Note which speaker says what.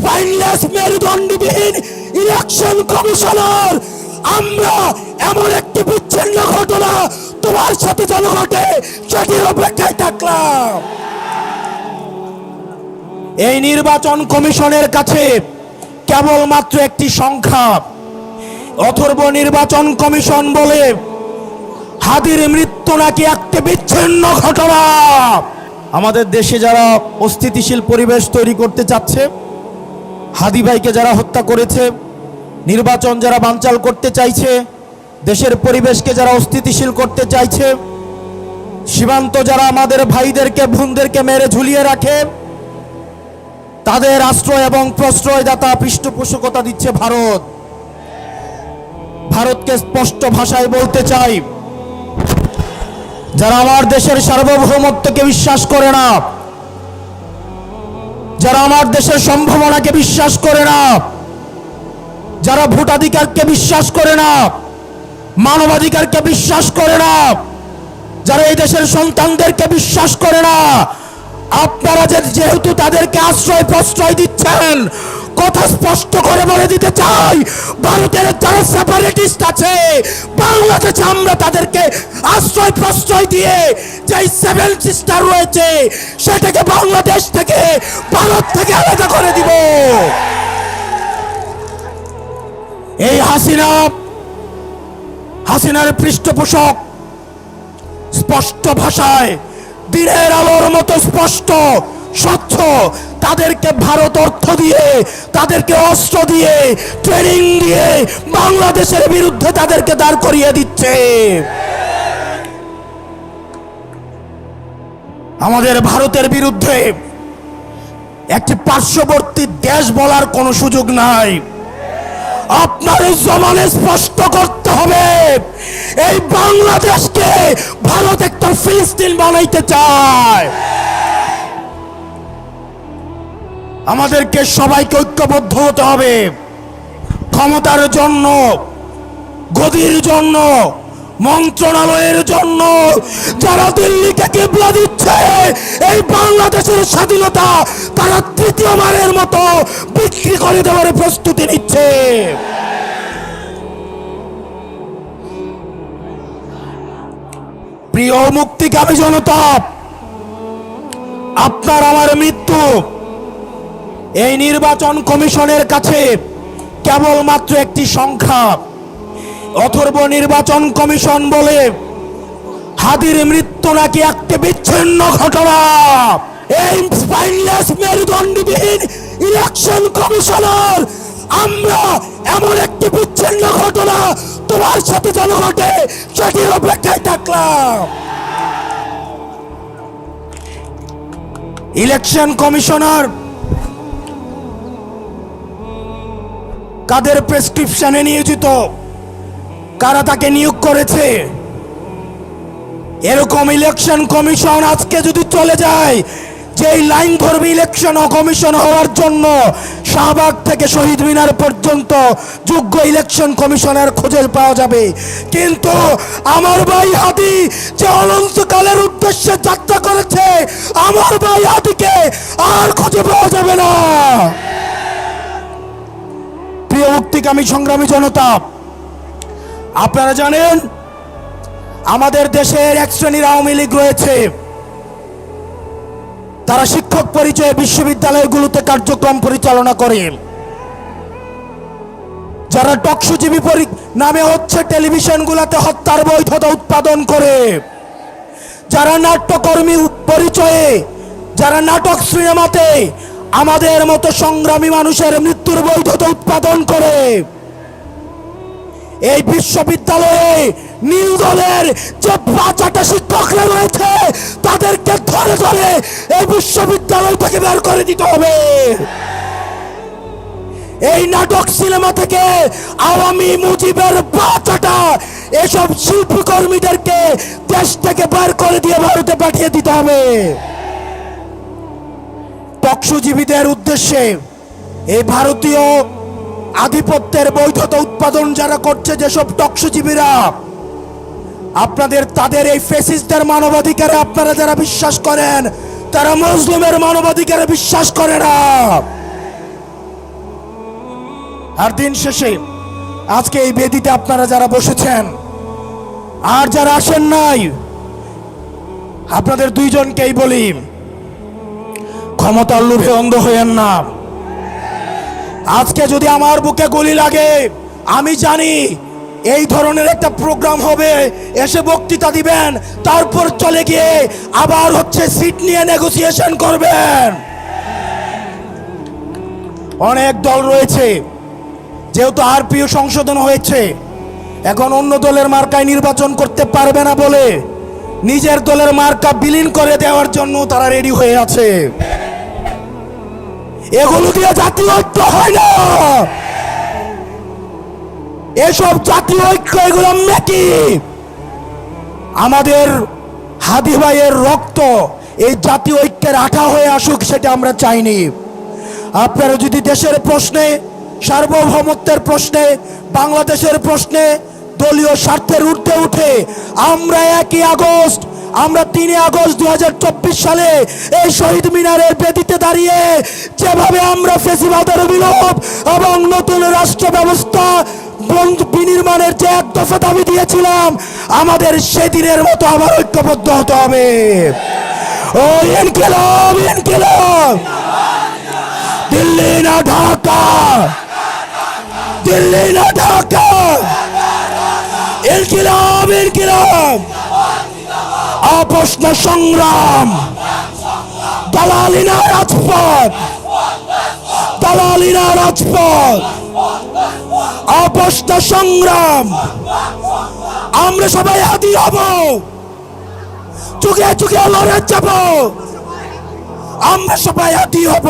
Speaker 1: Spineless মেরুদণ্ডবিহীন election commissioner, আমরা এমন একটি বিচ্ছিন্ন ঘটনা তোমার সাথে যেন ঘটে সেটির অপেক্ষায় থাকলাম। এই নির্বাচন কমিশনের কাছে কেবলমাত্র একটি সংখ্যা। অথর্ব নির্বাচন কমিশন বলে হাদির মৃত্যু নাকি একটি বিচ্ছিন্ন ঘটনা। আমাদের দেশে যারা অস্থিতিশীল পরিবেশ তৈরি করতে চাচ্ছে, হাদি ভাইকে যারা হত্যা করেছে, নির্বাচন যারা বানচাল করতে চাইছে, দেশের পরিবেশকে যারা অস্থিতিশীল করতে চাইছে, সীমান্ত যারা আমাদের ভাইদেরকে বোনদেরকে মেরে ঝুলিয়ে রাখে, তাদের আশ্রয় এবং প্রশ্রয়দাতা পৃষ্ঠপোষকতা দিচ্ছে ভারত। ভারতকে স্পষ্ট ভাষায় বলতে চাই, যারা আমার দেশের সার্বভৌমত্বকে বিশ্বাস করে না, যারা আমার দেশের সম্ভাবনাকে বিশ্বাস করে না, যারা ভোটাধিকারকে বিশ্বাস করে না, মানবাধিকারকে বিশ্বাস করে না, যারা এই দেশের সন্তানদেরকে বিশ্বাস করে না, আপনারা যেহেতু তাদেরকে আশ্রয় প্রশ্রয় দিচ্ছেন, কথা স্পষ্ট করে বলে দিতে চাই, ভারতের যারা সেপারেটিস্ট আছে বাংলাদেশে আমরা তাদেরকে আশ্রয় প্রশ্রয় দিয়ে যে সেভেন সিস্টার রয়েছে সেটাকে বাংলাদেশ থেকে, ভারত থেকে আলাদা করে দিব। এই হাসিনার পৃষ্ঠপোষক স্পষ্ট ভাষায় দিনের আলোর মতো স্পষ্ট স্বচ্ছ, তাদেরকে ভারত অর্থ দিয়ে, তাদেরকে অস্ত্র দিয়ে, ট্রেনিং দিয়ে বাংলাদেশের বিরুদ্ধে তাদেরকে দাঁড় করিয়ে দিচ্ছে। আমাদের ভারতের বিরুদ্ধে একটি পার্শ্ববর্তী দেশ বলার কোনো সুযোগ নাই। আপনার এই জমানে স্পষ্ট করতে হবে, এই বাংলাদেশকে ভারত একটা ফিলিস্তিন বানাইতে চায়। আমাদেরকে সবাইকে ঐক্যবদ্ধ হতে হবে। ক্ষমতার জন্য, গদির জন্য, মন্ত্রণালয়ের জন্য যারা দিল্লিকে কিবলা দিচ্ছে, এই বাংলাদেশের স্বাধীনতা তারা তৃতীয়বারের মতো বিক্রি করে দেওয়ার প্রস্তুতি নিচ্ছে। প্রিয় মুক্তিকামী জনতা, আপনার আমার মৃত্যু এই নির্বাচন কমিশনের কাছে কেবলমাত্র একটি সংখ্যা। অথর্ব নির্বাচন কমিশন বলে হাদির মৃত্যু নাকি একটি বিচ্ছিন্ন ঘটনা। এই স্পাইনলেস মেরুদণ্ডবিহীন ইলেকশন কমিশনার, আমরা এমন একটি বিচ্ছিন্ন ঘটনা তোমার সাথে যেন ঘটে সেটির অপেক্ষায় থাকলাম। ইলেকশন কমিশনার কাদের প্রেসক্রিপশনে নিয়োজিত, কারা তাকে নিয়োগ করেছে? এরকম ইলেকশন কমিশন আজকে যদি চলে যায়, যে লাইন ধরবে ইলেকশন কমিশন হওয়ার জন্য শাহবাগ থেকে শহীদ মিনার পর্যন্ত যোগ্য ইলেকশন কমিশনের খোঁজে পাওয়া যাবে, কিন্তু আমার ভাই হাদি যে অনন্তকালের উদ্দেশ্যে যাত্রা করেছে, আমার ভাই হাদিকে আর খুঁজে পাওয়া যাবে না। প্রিয় মুক্তিকামী সংগ্রামী জনতা, আপনারা জানেন আমাদের দেশের এক শ্রেণীর আওয়ামী লীগ রয়েছে, তারা শিক্ষক পরিচয়ে বিশ্ববিদ্যালয়গুলোতে কার্যক্রম পরিচালনা করে, যারা টকশোজীবী নামে হচ্ছে টেলিভিশনগুলোতে হত্যার বৈধতা উৎপাদন করে, যারা নাট্যকর্মী পরিচয়ে, যারা নাটক সিনেমাতে আমাদের মতো সংগ্রামী মানুষের মৃত্যুর বৈধতা উৎপাদন করে, এই বিশ্ববিদ্যালয়ে নীল দলের যে ৫টা শিক্ষকরা রয়েছে তাদেরকে ধরে ধরে এই বিশ্ববিদ্যালয় থেকে বের করে দিতে হবে। এই নাটক সিনেমা থেকে আওয়ামী মুজিবের ৫টা এসব শিল্পী কর্মীদেরকে দেশ থেকে বের করে দিয়ে ভারতে পাঠিয়ে দিতে হবে। টকশোজীবীদের উদ্দেশ্যে এই ভারতীয় আধিপত্যের বৈধতা উৎপাদন যারা করছে, যেসব টকশোজীবীরা, তাদের এই ফ্যাসিস্টদের মানবাধিকারে আপনারা যারা বিশ্বাস করেন, তারা মুসলিমের মানবাধিকারে বিশ্বাস করে না। আর দিন শেষে আজকে এই বেদিতে আপনারা যারা বসেছেন আর যারা আসেন নাই, আপনাদের দুইজনকেই বলি, ক্ষমতার লোভে অন্ধ হয়েন না। আজকে যদি আমার বুকে গুলি লাগে, আমি জানি এই ধরনের একটা প্রোগ্রাম হবে, এসে বক্তৃতা দিবেন, তারপর চলে গিয়ে আবার সিট নিয়ে নেগোসিয়েশন করবেন। অনেক দল রয়েছে, যেহেতু আরপিও সংশোধন হয়েছে, এখন অন্য দলের মার্কায় নির্বাচন করতে পারবে না বলে নিজের দলের মার্কা বিলীন করে দেওয়ার জন্য তারা রেডি হয়ে আছে। এগুলো দিয়ে জাতীয় ঐক্য হয় না। এসব জাতীয় ঐক্য এগুলো মেকি। আমাদের হাদি ভাইয়ের রক্ত এই জাতীয় ঐক্যের আঠা হয়ে আসুক, সেটা আমরা চাইনি। আপনারা যদি দেশের প্রশ্নে, সার্বভৌমত্বের প্রশ্নে, বাংলাদেশের প্রশ্নে দলীয় স্বার্থের ঊর্ধ্বে উঠে আমরা 3 আগস্ট 2024 সালে এই শহীদ মিনারের বেদিতে দাঁড়িয়ে যেভাবে আমরা ফ্যাসিবাদের বিলোপ এবং নতুন রাষ্ট্র ব্যবস্থা বিনির্মাণের যে এক দফা দাবি দিয়েছিলাম, আমাদের সেদিনের মতো আবার ঐক্যবদ্ধ হতে হবে। ও ইনকিলাব, ইনকিলাব, দিল্লি না ঢাকা, দিল্লি না ঢাকা, ইনকিলাব, ইনকিলাব, আপোষ না সংগ্রাম, দালালি না রাজপথ, দালালি না রাজপথ, আপোষ না সংগ্রাম। আমরা সবাই হাদি হব, চুকে চুকে লড়ে যাব, আমরা সবাই হাদি হব।